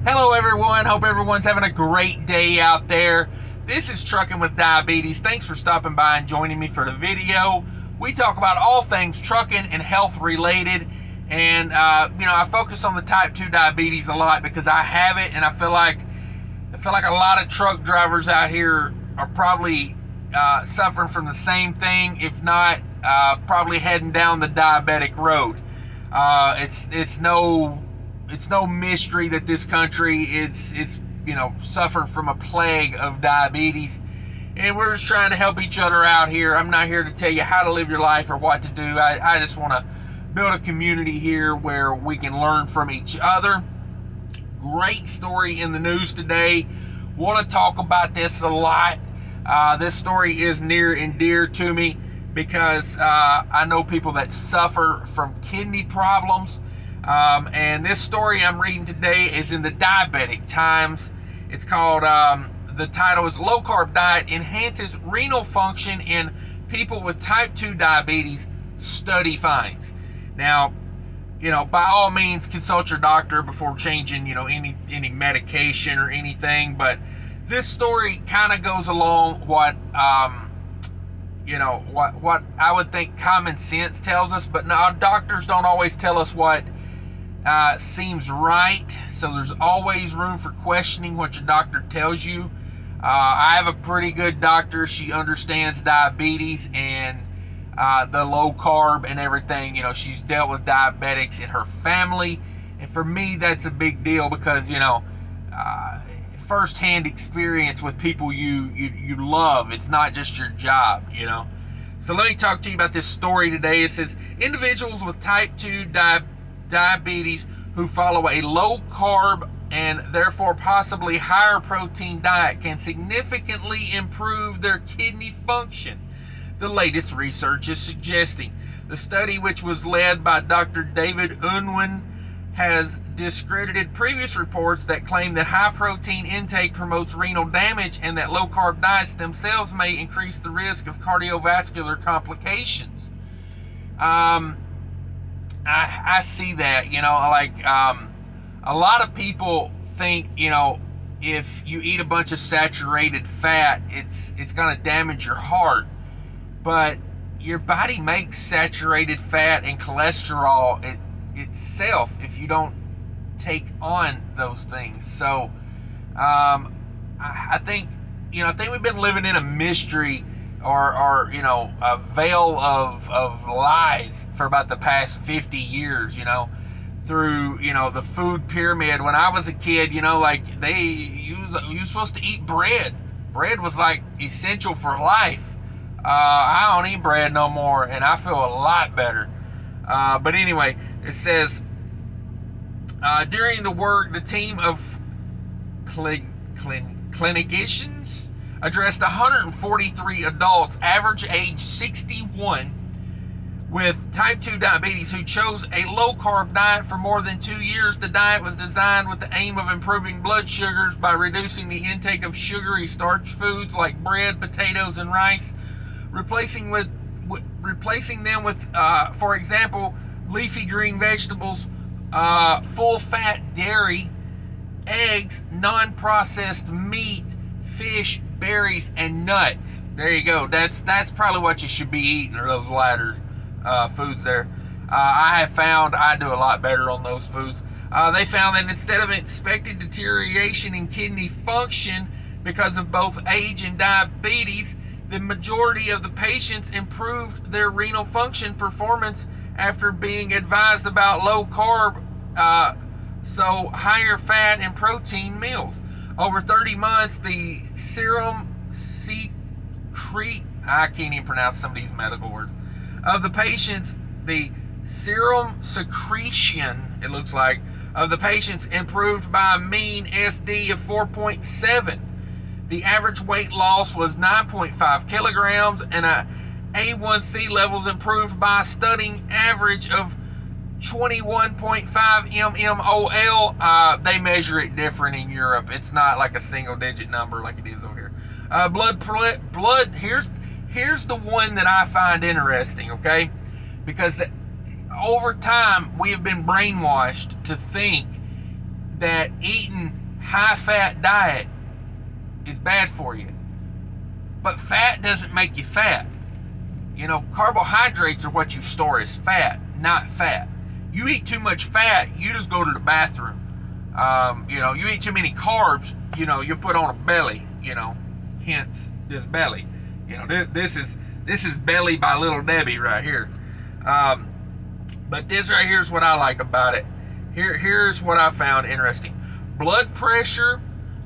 Hello everyone, hope everyone's having a great day out there. This is Trucking with Diabetes. Thanks for stopping by and joining me for the video. We talk about all things trucking and health related, and I focus on the type 2 diabetes a lot because I have it, and I feel like a lot of truck drivers out here are probably suffering from the same thing, if not probably heading down the diabetic road. It's no mystery that this country is suffering from a plague of diabetes, and we're just trying to help each other out here. I'm not here to tell you how to live your life or what to do. I just want to build a community here where we can learn from each other. Great story in the news today. Want to talk about this a lot. This story is near and dear to me because I know people that suffer from kidney problems. And this story I'm reading today is in the Diabetic Times. It's called, the title is Low Carb Diet Enhances Renal Function in People with Type 2 Diabetes, Study Finds. Now, by all means, consult your doctor before changing, any medication or anything. But this story kind of goes along what I would think common sense tells us. But now doctors don't always tell us what seems right, so there's always room for questioning what your doctor tells you. I have a pretty good doctor. She understands diabetes and the low carb and everything. She's dealt with diabetics in her family, and for me that's a big deal because first-hand experience with people you love. It's not just your job. So let me talk to you about this story today. It says individuals with type 2 diabetes who follow a low carb and therefore possibly higher protein diet can significantly improve their kidney function, the latest research is suggesting. The study, which was led by Dr. David Unwin, has discredited previous reports that claim that high protein intake promotes renal damage and that low carb diets themselves may increase the risk of cardiovascular complications. I see that, a lot of people think, if you eat a bunch of saturated fat, it's going to damage your heart. But your body makes saturated fat and cholesterol itself if you don't take on those things. So I think we've been living in a mystery or a veil of lies for about the past 50 years, through, the food pyramid. When I was a kid, you were supposed to eat bread. Bread was like essential for life. I don't eat bread no more, and I feel a lot better. But anyway, it says, during the work, the team of clinicians addressed 143 adults, average age 61, with type 2 diabetes who chose a low-carb diet for more than 2 years. The diet was designed with the aim of improving blood sugars by reducing the intake of sugary starch foods like bread, potatoes, and rice, replacing them with, for example, leafy green vegetables, full-fat dairy, eggs, non-processed meat, fish, berries, and nuts. There you go. That's probably what you should be eating, or those latter foods there. I have found I do a lot better on those foods. They found that instead of expected deterioration in kidney function because of both age and diabetes, the majority of the patients improved their renal function performance after being advised about low carb, so higher fat and protein meals. Over 30 months, the serum secrete, I can't even pronounce some of these medical words, of the patients, the serum secretion, it looks like, of the patients improved by a mean SD of 4.7. The average weight loss was 9.5 kilograms, and A1C levels improved by a stunning average of 21.5 mmol. They measure it different in Europe. It's not like a single digit number like it is over here. Blood. Here's the one that I find interesting, okay? Because over time we have been brainwashed to think that eating high-fat diet is bad for you. But fat doesn't make you fat. You know, carbohydrates are what you store as fat, not fat. You eat too much fat, you just go to the bathroom. You know, you eat too many carbs, you know, you put on a belly, you know, hence this belly. You know, this is belly by Little Debbie right here. But this right here is what I like about it. Here's what I found interesting. Blood pressure,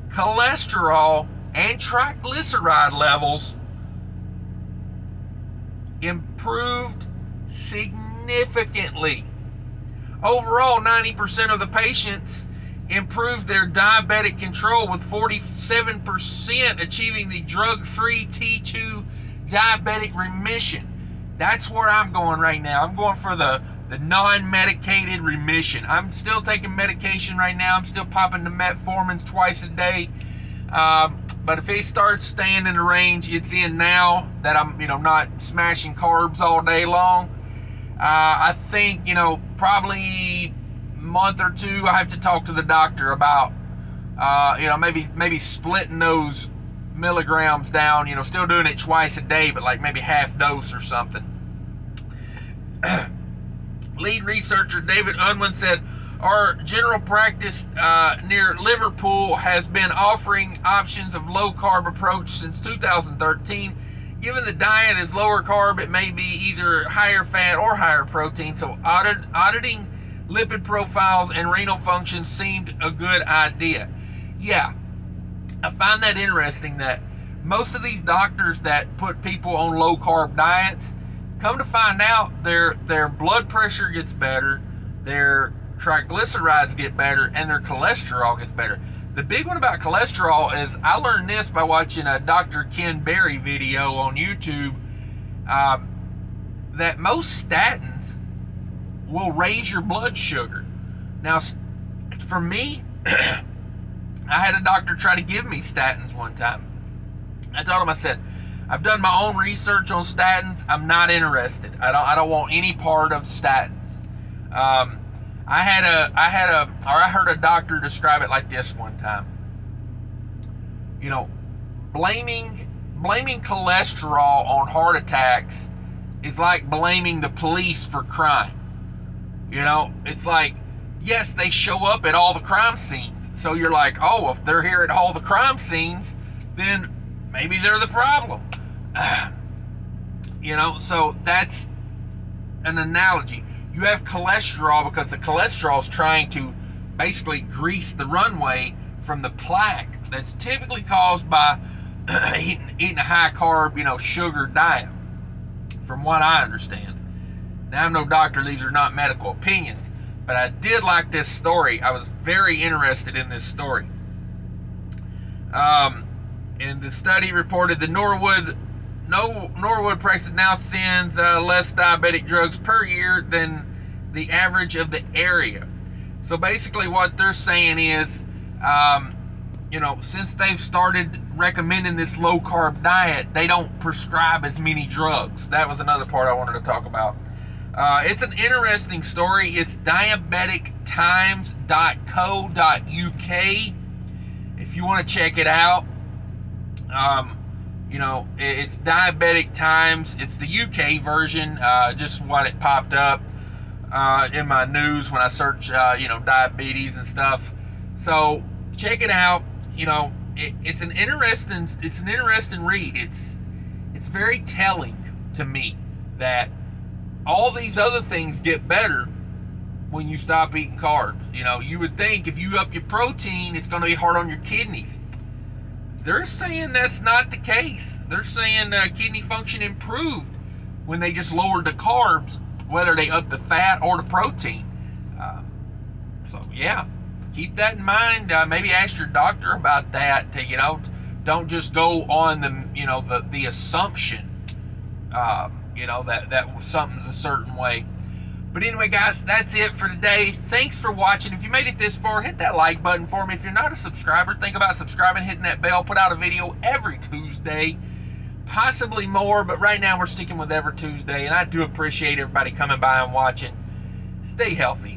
cholesterol, and triglyceride levels improved significantly. Overall, 90% of the patients improved their diabetic control, with 47% achieving the drug-free T2 diabetic remission. That's where I'm going right now. I'm going for the non-medicated remission. I'm still taking medication right now. I'm still popping the metformins twice a day. But if it starts staying in the range it's in now, that I'm, you know, not smashing carbs all day long, I think, you know, probably a month or two, I have to talk to the doctor about, you know, maybe splitting those milligrams down, you know, still doing it twice a day, but like maybe half dose or something. Lead researcher David Unwin said, our general practice near Liverpool has been offering options of low-carb approach since 2013. Given the diet is lower carb, it may be either higher fat or higher protein, so auditing lipid profiles and renal function seemed a good idea. Yeah, I find that interesting that most of these doctors that put people on low-carb diets, come to find out their blood pressure gets better, their triglycerides get better, and their cholesterol gets better. The big one about cholesterol is, I learned this by watching a Dr. Ken Berry video on YouTube, that most statins will raise your blood sugar. Now, for me, I had a doctor try to give me statins one time. I told him, I said, I've done my own research on statins. I'm not interested. I don't want any part of statins. I heard a doctor describe it like this one time. You know, blaming cholesterol on heart attacks is like blaming the police for crime. You know, it's like, yes, they show up at all the crime scenes. So you're like, oh, if they're here at all the crime scenes, then maybe they're the problem. You know, so that's an analogy. You have cholesterol because the cholesterol is trying to basically grease the runway from the plaque that's typically caused by eating a high carb, you know, sugar diet, from what I understand. Now, I'm no doctor, these are not medical opinions, but I did like this story. I was very interested in this story. And the study reported the Norwood practice now sends less diabetic drugs per year than the average of the area. So basically what they're saying is, you know, since they've started recommending this low carb diet, they don't prescribe as many drugs. That was another part I wanted to talk about. It's an interesting story. It's diabetictimes.co.uk if you want to check it out. You know, it's Diabetic Times. It's the UK version, just what it popped up in my news when I search, you know, diabetes and stuff. So check it out. You know, it's an interesting read. It's very telling to me that all these other things get better when you stop eating carbs. You know, you would think if you up your protein, it's going to be hard on your kidneys. They're saying that's not the case. They're saying kidney function improved when they just lowered the carbs, whether they up the fat or the protein. So yeah, keep that in mind. Maybe ask your doctor about that. You know, don't just go on the, you know, the assumption, you know, that something's a certain way. But anyway, guys, that's it for today. Thanks for watching. If you made it this far, hit that like button for me. If you're not a subscriber, think about subscribing, hitting that bell. Put out a video every Tuesday, possibly more, but right now we're sticking with every Tuesday, and I do appreciate everybody coming by and watching. Stay healthy.